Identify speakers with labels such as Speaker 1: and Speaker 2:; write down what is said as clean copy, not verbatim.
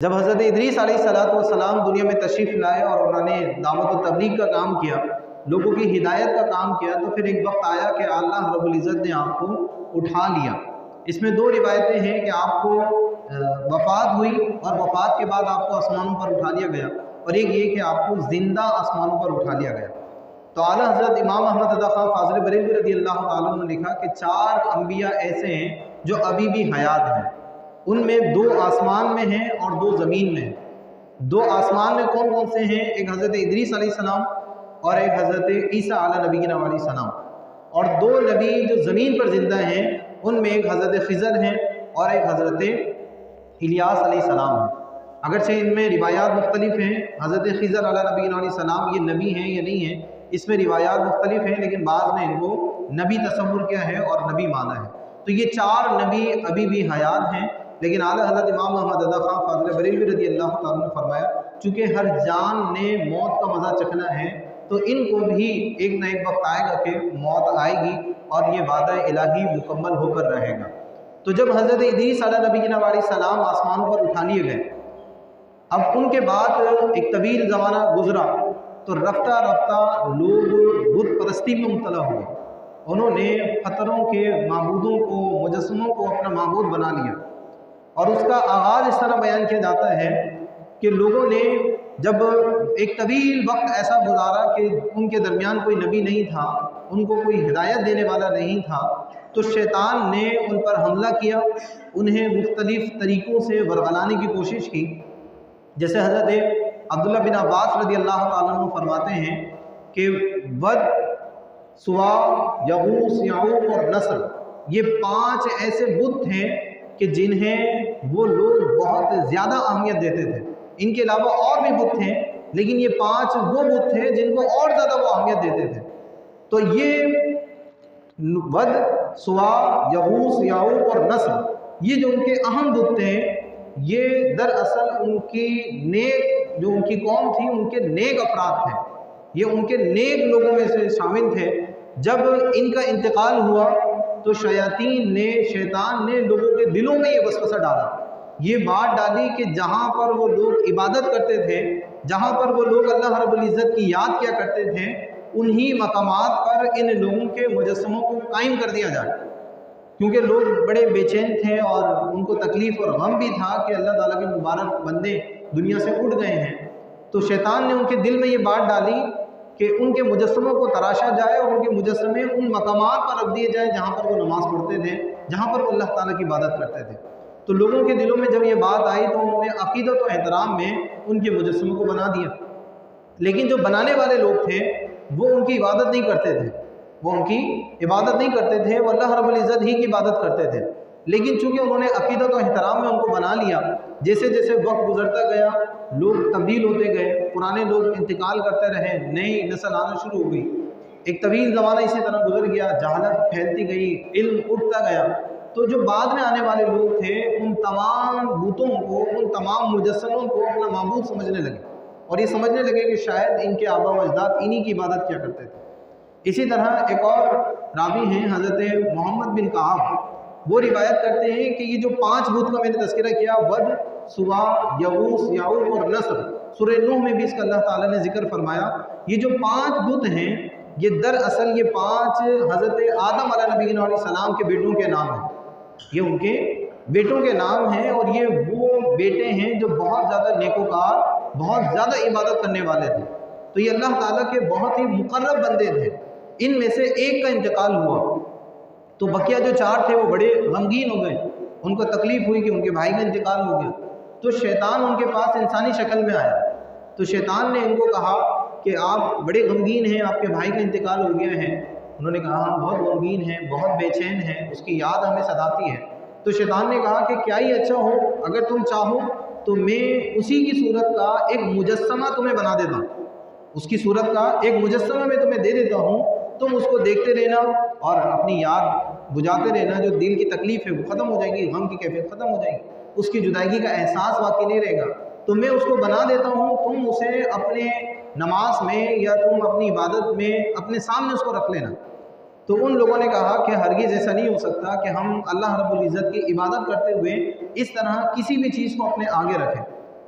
Speaker 1: جب حضرت ادریس علیہ السلام دنیا میں تشریف لائے اور انہوں نے دعوت و تبلیغ کا کام کیا، لوگوں کی ہدایت کا کام کیا، تو پھر ایک وقت آیا کہ اللہ رب العزت نے آپ کو اٹھا لیا۔ اس میں دو روایتیں ہیں کہ آپ کو وفات ہوئی اور وفات کے بعد آپ کو آسمانوں پر اٹھا لیا گیا، اور ایک یہ کہ آپ کو زندہ آسمانوں پر اٹھا لیا گیا۔ تو اعلیٰ حضرت امام احمد رضا خان فاضل بریلوی رضی اللہ تعالیٰ عنہ نے لکھا کہ 4 انبیاء ایسے ہیں جو ابھی بھی حیات ہیں، ان میں 2 آسمان میں ہیں اور 2 زمین میں ہیں۔ 2 آسمان میں کون کون سے ہیں؟ ایک حضرت ادریس علیہ السلام اور ایک حضرت عیسیٰ علیہ نبینا علیہ السلام، اور 2 نبی جو زمین پر زندہ ہیں ان میں ایک حضرت خضر ہیں اور ایک حضرت الیاس علیہ السلام ہیں۔ اگرچہ ان میں روایات مختلف ہیں، حضرت خضر علیہ نبینا علیہ السلام یہ نبی ہیں یا نہیں ہیں، اس میں روایات مختلف ہیں، لیکن بعض نے ان کو نبی تصور کیا ہے اور نبی مانا ہے۔ تو یہ 4 نبی ابھی بھی حیات ہیں، لیکن اعلیٰ حضرت امام احمد رضا خان فاضل بریلوی رضی اللہ تعالیٰ نے فرمایا چونکہ ہر جان نے موت کا مزہ چکھنا ہے، تو ان کو بھی ایک نہ ایک وقت آئے گا کہ موت آئے گی اور یہ وعدہ الہی مکمل ہو کر رہے گا۔ تو جب حضرت ادریس علیہ نبینا علیہ السلام آسمانوں پر اٹھا لیے گئے، اب ان کے بعد ایک طویل زمانہ گزرا، تو رفتہ رفتہ لوگ بت پرستی میں مبتلا ہوئے۔ انہوں نے پتھروں کے معبودوں کو، مجسموں کو اپنا معبود بنا لیا، اور اس کا آغاز اس طرح بیان کیا جاتا ہے کہ لوگوں نے جب ایک طویل وقت ایسا گزارا کہ ان کے درمیان کوئی نبی نہیں تھا، ان کو کوئی ہدایت دینے والا نہیں تھا، تو شیطان نے ان پر حملہ کیا، انہیں مختلف طریقوں سے ورغلانے کی کوشش کی۔ جیسے حضرت عبداللہ بن عباس رضی اللہ تعالیٰ عنہ فرماتے ہیں کہ ود، سوا، یغوث، یعوق اور نصر، یہ 5 ایسے بت تھے کہ جنہیں وہ لوگ بہت زیادہ اہمیت دیتے تھے۔ ان کے علاوہ اور بھی بت تھے، لیکن یہ 5 وہ بت تھے جن کو اور زیادہ وہ اہمیت دیتے تھے۔ تو یہ ود، سوا، یغوث، یعوق اور نصر، یہ جو ان کے اہم بت تھے، یہ دراصل ان کی نیک، جو ان کی قوم تھی، ان کے نیک افراد تھے، یہ ان کے نیک لوگوں میں سے شامل تھے۔ جب ان کا انتقال ہوا تو شیطان نے لوگوں کے دلوں میں یہ وسوسہ ڈالا، یہ بات ڈالی کہ جہاں پر وہ لوگ عبادت کرتے تھے، جہاں پر وہ لوگ اللہ رب العزت کی یاد کیا کرتے تھے، انہی مقامات پر ان لوگوں کے مجسموں کو قائم کر دیا جائے، کیونکہ لوگ بڑے بے چین تھے اور ان کو تکلیف اور غم بھی تھا کہ اللہ تعالیٰ کے مبارک بندے دنیا سے اٹھ گئے ہیں۔ تو شیطان نے ان کے دل میں یہ بات ڈالی کہ ان کے مجسموں کو تراشا جائے اور ان کے مجسمے ان مقامات پر رکھ دیے جائیں جہاں پر وہ نماز پڑھتے تھے، جہاں پر وہ اللہ تعالیٰ کی عبادت کرتے تھے۔ تو لوگوں کے دلوں میں جب یہ بات آئی تو انہوں نے عقیدت و احترام میں ان کے مجسموں کو بنا دیا، لیکن جو بنانے والے لوگ تھے وہ ان کی عبادت نہیں کرتے تھے، وہ اللہ رب العزت ہی کی عبادت کرتے تھے۔ لیکن چونکہ انہوں نے عقیدت و احترام میں ان کو بنا لیا، جیسے جیسے وقت گزرتا گیا لوگ تبدیل ہوتے گئے، پرانے لوگ انتقال کرتے رہے، نئی نسل آنا شروع ہو گئی، ایک طویل زمانہ اسی طرح گزر گیا، جہالت پھیلتی گئی، علم اٹھتا گیا، تو جو بعد میں آنے والے لوگ تھے ان تمام بتوں کو، ان تمام مجسموں کو اپنا معبود سمجھنے لگے، اور یہ سمجھنے لگے کہ شاید ان کے آبا و اجداد انہی کی عبادت کیا کرتے تھے۔ اسی طرح ایک اور راوی ہیں حضرت محمد بن کعب، وہ روایت کرتے ہیں کہ یہ جو 5 بت کا میں نے تذکرہ کیا، ود، سوا، یغوث، یعوق اور نصر، سورہ نوح میں بھی اس کا اللہ تعالیٰ نے ذکر فرمایا۔ یہ جو 5 بت ہیں، یہ دراصل یہ 5 حضرت آدم علیہ نبینا علیہ السلام کے بیٹوں کے نام ہیں، یہ ان کے بیٹوں کے نام ہیں، اور یہ وہ بیٹے ہیں جو بہت زیادہ نیکوکار، بہت زیادہ عبادت کرنے والے تھے۔ تو یہ اللہ تعالیٰ کے بہت ہی مقرب بندے تھے۔ ان میں سے ایک کا انتقال ہوا تو بقیہ جو 4 تھے وہ بڑے غمگین ہو گئے، ان کو تکلیف ہوئی کہ ان کے بھائی کا انتقال ہو گیا۔ تو شیطان ان کے پاس انسانی شکل میں آیا، تو شیطان نے ان کو کہا کہ آپ بڑے غمگین ہیں، آپ کے بھائی کا انتقال ہو گیا ہے۔ انہوں نے کہا ہم بہت غمگین ہیں، بہت بے چین ہیں، اس کی یاد ہمیں ستاتی ہے۔ تو شیطان نے کہا کہ کیا ہی اچھا ہو، اگر تم چاہو تو میں اسی کی صورت کا ایک مجسمہ تمہیں بنا دیتا ہوں، اس کی صورت کا ایک مجسمہ میں تمہیں دے دیتا ہوں، تم اس کو دیکھتے رہنا اور اپنی یاد بجھاتے رہنا، جو دل کی تکلیف ہے وہ ختم ہو جائے گی، غم کی کیفیت ختم ہو جائے گی، اس کی جدائیگی کا احساس باقی نہیں رہے گا۔ تو میں اس کو بنا دیتا ہوں، تم اسے اپنے نماز میں یا تم اپنی عبادت میں اپنے سامنے اس کو رکھ لینا۔ تو ان لوگوں نے کہا کہ ہرگز ایسا نہیں ہو سکتا کہ ہم اللہ رب العزت کی عبادت کرتے ہوئے اس طرح کسی بھی چیز کو اپنے آگے رکھیں۔